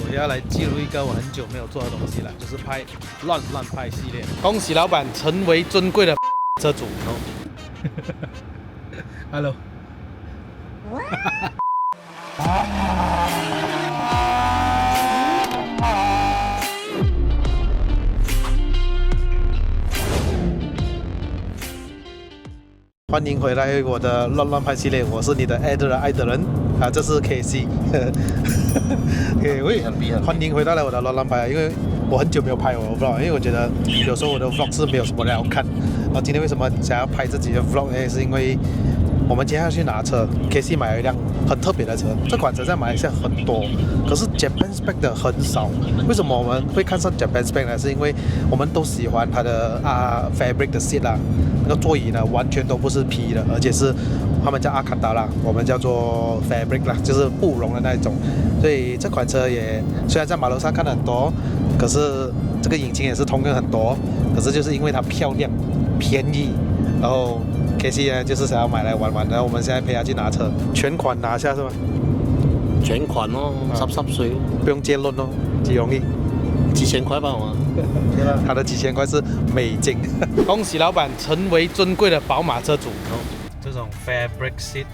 我要来记录一个我很久没有做的东西了，就是拍乱拍系列。恭喜老板成为尊贵的车主。Hello。欢迎回来我的乱拍系列，我是你的爱的人啊，这是 KC。欢迎回到我的乱拍，因为我很久没有拍我的 vlog，因为我觉得有时候我的 vlog 是没有什么人要看。然后今天为什么想要拍自己的 vlog 呢？是因为我们今天要去拿车 ，KC 买了一辆很特别的车，这款车在马来西亚很多，可是 Japan spec 的很少。为什么我们会看上 Japan spec 呢？是因为我们都喜欢它的fabric 的 seat 啦，那个座椅呢完全都不是皮的，而且是他们叫阿卡达啦，我们叫做 fabric 啦，就是布绒的那一种。所以这款车也虽然在马路上看得很多，可是这个引擎也是通用很多，可是就是因为它漂亮、便宜，然后 KC 呢就是想要买来玩玩，然后我们现在陪他去拿车，全款拿下是吗？全款哦，10岁，不用借论哦，几容易，几千块吧嘛。他的几千块是美金。恭喜老板成为尊贵的宝马车主。这种 fabric seat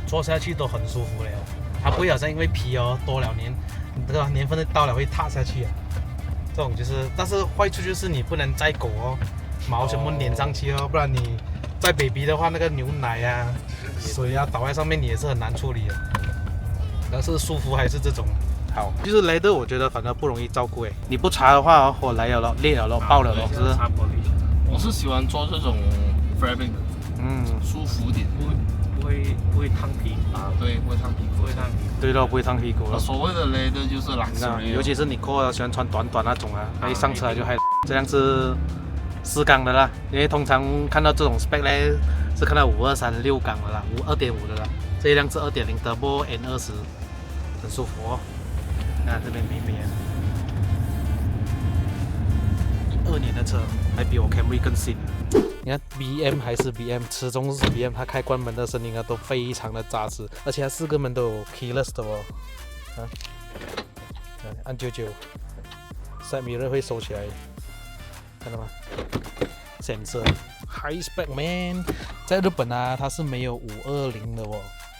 坐下去都很舒服了，它不会好像因为皮多了这个年份到了会塌下去啊。这种就是，但是坏处就是你不能载狗毛全部粘上去不然你载 baby 的话，那个牛奶啊、水啊倒在上面你也是很难处理的。但是舒服还是这种好，就是 leather 我觉得反而不容易照顾你不擦的话火来了裂了爆了是不是？擦玻璃。我是喜欢做这种 fabric 的，舒服点，不会烫皮啊，对，不会烫皮肤，对咯，不会烫屁股了。所谓的 leather 就是luxury，尤其是你扣喜欢穿短那种一上车就这样是4缸的啦，因为通常看到这种 spec 呢是看到523 6缸的啦，2.5的啦，这一辆是2.0 Turbo N20，很舒服这边美美12年的车还比我 Camry 更新。你看 BM 还是 BM， 始终是 BM， 它开关门的声音都非常的扎实，而且它4个门都有 keyless 的按99 side mirror 会收起来，看到吗？sensor high spec man， 在日本它是没有520的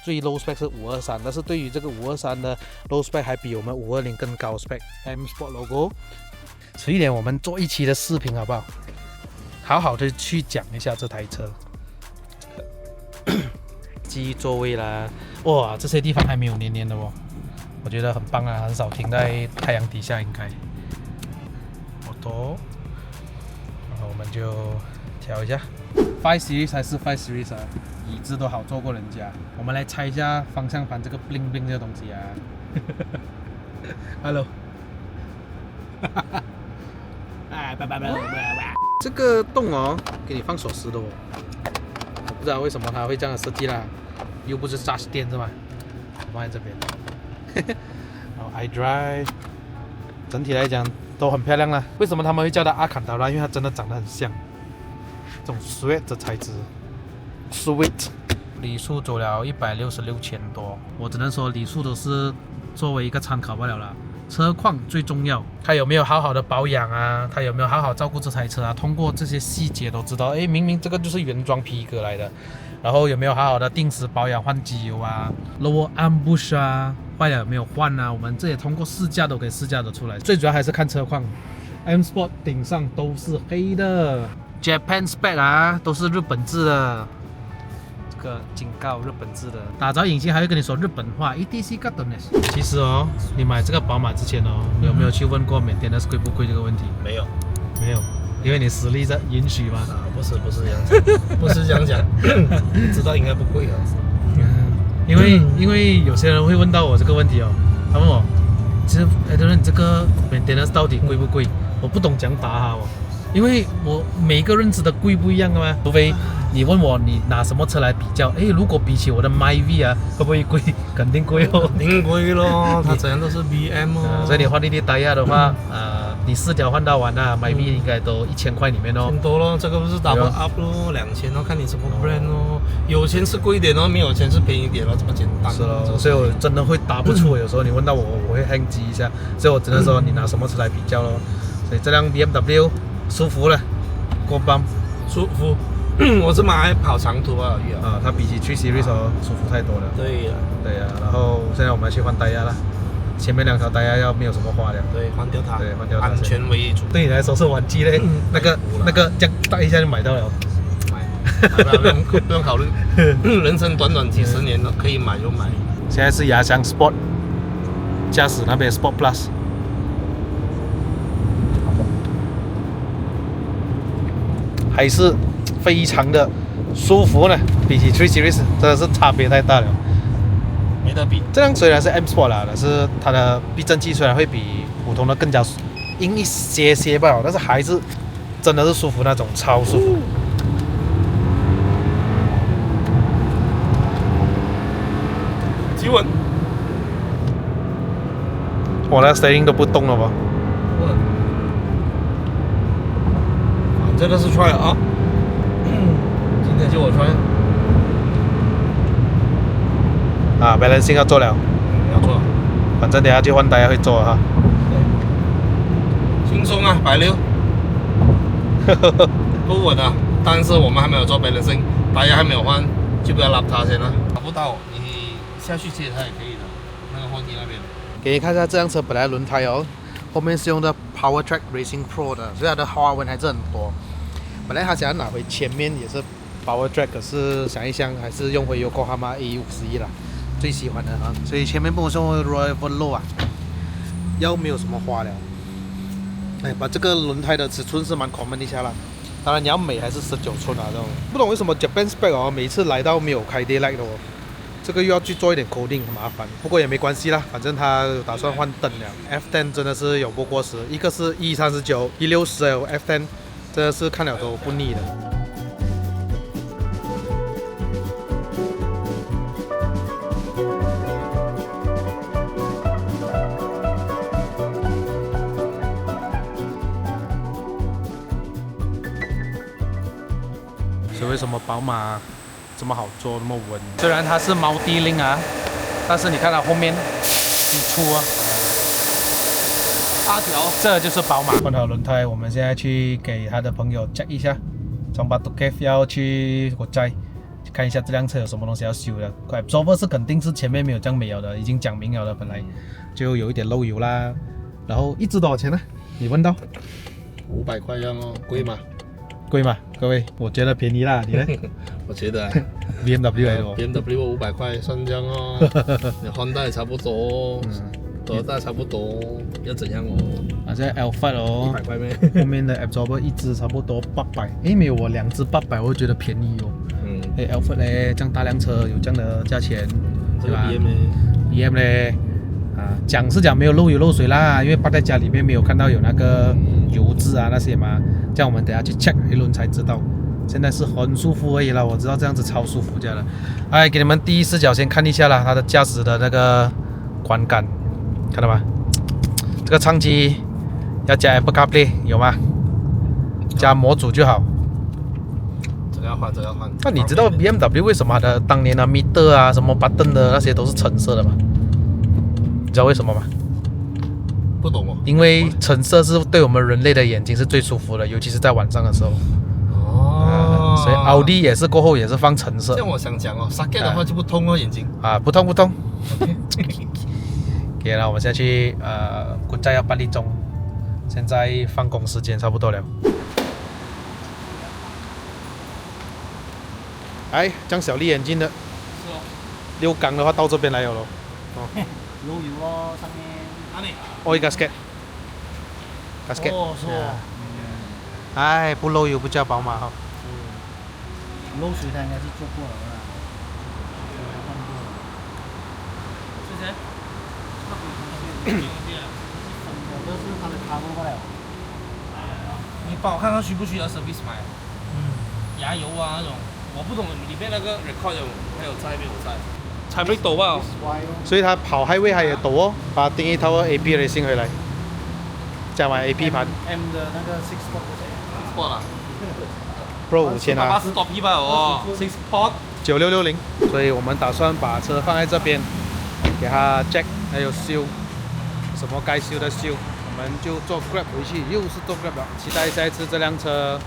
最 low spec 是523，但是对于这个523的 low spec 还比我们520更高 spec。M Sport logo， 迟一点我们做一期的视频好不好？好好的去讲一下这台车。记忆座位啦，哇，这些地方还没有黏黏的我觉得很棒很少停在太阳底下应该。然后我们就调一下5 Series 还是5 Series 椅子都好坐过人家。我们来拆一下方向盘这个 bling bling 这个东西Hello。这个洞给你放锁匙的我不知道为什么它会这样的设计啦，又不是charge电是吗？放在这边。然后 iDrive， 整体来讲都很漂亮啦。为什么他们会叫它阿坎达拉？因为它真的长得很像这种 sweat 的材质。sweet 里数走了166千多，我只能说里数都是作为一个参考罢了啦。车况最重要，它有没有好好的保养它有没有好好照顾这台车通过这些细节都知道，明明这个就是原装皮革来的，然后有没有好好的定时保养换机油lower arm bush 坏了有没有换我们这也通过试驾都可以试驾得出来。最主要还是看车况。M Sport 顶上都是黑的 ，Japan spec 都是日本制的。这个警告日本制的，打着引擎还会跟你说日本话 ，ETC 卡顿呢。其实你买这个宝马之前你有没有去问过maintenance贵不贵这个问题？没有，因为你实力在允许吗？不是这样讲，不是这样讲，知道应该不贵因为有些人会问到我这个问题他问我，其实你这个 maintenance 到底贵不贵？我不懂讲答因为我每个认知的贵不一样嘛，除非你问我你拿什么车来比较，如果比起我的 MyV 会不会贵？肯定贵肯定贵咯，它怎样都是 BM 所以你换一滴胎压的话，你4条换到完啊，买币应该都1000块里面哦。 很多咯，这个不是 double up 咯，2000咯，看你什么 brand 咯，有钱是贵一点咯，没有钱是便宜一点咯，这么简单。是咯，所以我真的会答不出，有时候你问到我，我会 hang 机一下，所以我只能说你拿什么车来比较咯。所以这辆 BMW 舒服了，过磅舒服。我是买来跑长途啊，啊，它比起3 Series 哦舒服太多了。对呀，对呀，然后现在我们要去换胎压了，前面2条胎压要没有什么花了。对，换掉它，对，换掉它。安全为主。对你来说是玩机嘞，那个这样带一下就买到了。不用考虑，人生短短几十年了，可以买就买。现在是雅翔 Sport 驾驶那边 Sport Plus， 还是非常的舒服呢，比起3 Series 真的是差别太大了。没得比。这辆虽然是 M Sport 啦，但是它的避震器虽然会比普通的更加硬一些吧，但是还是真的是舒服那种，超舒服。极稳。我那 steering 都不动了吧？这个是 try 啊，今天就我 try。啊 ，balancing 要做了，要做。反正等下去换胎会做哈。轻松啊，160。不稳啊，但是我们还没有做 balancing， 胎压还没有换，就不要拉它先了。拉不到，你下去接它也可以的，那个后梯那边。给你看一下这辆车本来轮胎哦，后面是用的 PowerTrack Racing Pro 的，所以它的花纹还是很多。本来他想要拿回前面也是 PowerTrack， 可是想一想还是用回 Yokohama A51啦，最喜欢的啊。所以前面不是用 Royal Volvo 啊，腰没有什么花了。哎，把这个轮胎的尺寸是蛮 common 一下啦。当然你要美还是19寸啊这种。不懂为什么 Japan Spec 哦，每次来到没有开 Daylight 的哦。这个又要去做一点 coding， 很麻烦。不过也没关系啦，反正他打算换灯了。F10 真的是永不过时，一个是 E39、E60 F10， 真的是看了都不腻的。所以为什么宝马这么好做，那么稳？虽然它是multi-link啊，但是你看它后面很粗啊。8条，这就是宝马。换好轮胎，我们现在去给他的朋友 check 一下，从 Batu Cave 要去国寨，看一下这辆车有什么东西要修的。Absorber 是肯定是前面没有这样美了的，已经讲明了的，本来就有一点漏油啦。然后一支多少钱呢？你问到500块这样哦，贵吗？贵吗？各位，我觉得便宜啦，你呢？我觉得、啊、BMW 来的哦 BMW 500块算这样哦，你Honda也差不多哦，多大差不多，要怎样哦？啊，这 Alphard 哦，100块咩？后面的 Absorber 一支差不多800，诶，没有我2支800，我会觉得便宜哦。诶 ，Alphard 嘞，这样大辆车有这样的价钱，这个 BM 呢 ？BM 嘞，啊，讲是讲没有漏油漏水啦，因为放在家里面没有看到有那个油渍啊那些嘛，这样我们等下去 check 一轮才知道。现在是很舒服而已啦，我知道这样子超舒服这样的。哎，给你们第一视角先看一下啦，它的驾驶的那个观感，看到吗？这个唱机要加 Apple CarPlay 有吗？加模组就好。这个要换，这个要换。那你知道 BMW 为什么它的当年的 meter 啊、什么 button 的那些都是橙色的吗？你知道为什么吗？不懂哦。因为橙色是对我们人类的眼睛是最舒服的，尤其是在晚上的时候。哦。所以奥迪也是过后也是放橙色。这样我想讲哦 ，Socket 的话就不通哦眼睛。啊，不痛不痛。OK 了，我们现在去国寨要8粒钟，现在放工时间差不多了。哎，这样小粒眼睛的。是哦。 6缸的话到这边来了咯。哦。漏油咯，上面。哪里？ Oil gasket。gasket。哦，是哦。哎，不漏油不叫宝马哈。漏水它应该是做过了啦，换过了。之前。这是它的 cover 过来。你帮我看看需不需要 service 买？牙油啊那种，我不懂里面那个 record 还有在没有在？踩不抖啊！所以他跑highway 他也抖哦，把定一套 AP Racing 回来。加完 AP 盘 M 的那个 six spot 多少钱？错了， Pro 5000啊， 80多 P 吧哦，6 port。 9660，所以我们打算把车放在这边，给它 jack， 还有修，什么该修的修，我们就坐 Grab 回去，又是坐 Grab 了。期待下一次这辆车，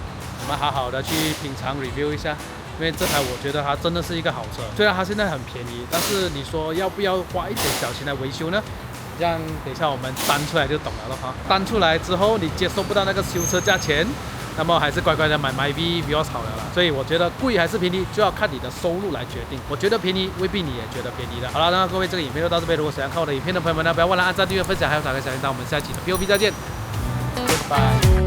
我们好好的去品尝 review 一下，因为这台我觉得它真的是一个好车，虽然它现在很便宜，但是你说要不要花一点小钱来维修呢？这样等一下我们单出来就懂了哈。单出来之后你接受不到那个修车价钱。 那么还是乖乖的买 MyV 比较好了啦，所以我觉得贵还是便宜，就要看你的收入来决定。我觉得便宜，未必你也觉得便宜的。好了，那各位这个影片就到这边。如果喜欢看我的影片的朋友们呢，不要忘了按赞、订阅、分享，还有打开小铃铛。我们下期的 POV 再见，拜拜。